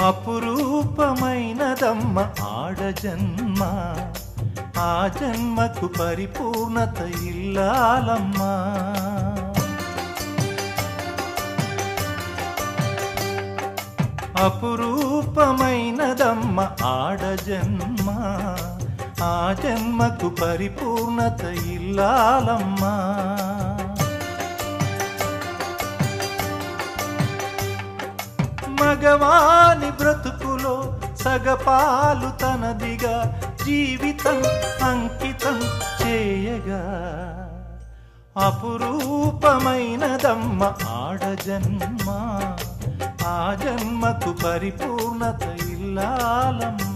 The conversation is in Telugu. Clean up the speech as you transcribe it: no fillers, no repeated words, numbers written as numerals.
అపురూపమైనదమ్మ ఆడజన్మ, ఆ జన్మకు పరిపూర్ణత ఇల్లాలమ్మా. అపురూపమైనదమ్మ ఆడజన్మ, ఆ జన్మకు పరిపూర్ణత ఇల్లాలమ్మా. మగవాని బ్రతుకులో సగపాలు తనదిగా జీవితం అంకితం చేయగా, అపురూపమైనదమ్మ ఆడజన్మ, ఆ జన్మకు పరిపూర్ణత ఇల్లాలమ్మ.